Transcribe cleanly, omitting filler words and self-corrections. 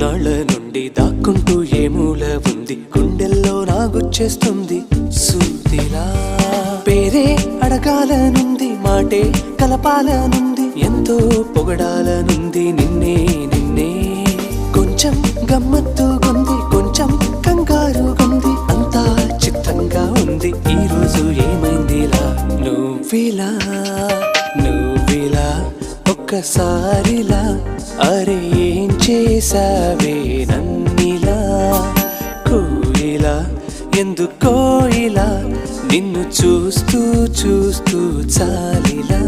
ఇన్నాళ్ళ నుండి దాక్కుంటూ ఏ మూల ఉంది, గుండెల్లో నాగుచ్చేస్తుంది సూదిలా. పేరే అడగాలనుంది, మాటే కలపాలనుంది, ఎంతో పొగడాలనుంది నిన్నే నిన్నే. కొంచెం గమ్మత్తుగుంది, కొంచెం కంగారుగుంది, అంతా చిత్తంగా ఉంది. ఈ రోజు ఏమైందిలా, నువ్విలా నువ్విలా ఒక్కసారిలా, అరే ఏం చేసావే నన్నిలా. కోయిలా ఎందుకో ఇలా, నిన్ను చూస్తూ చూస్తూ చాలిలా.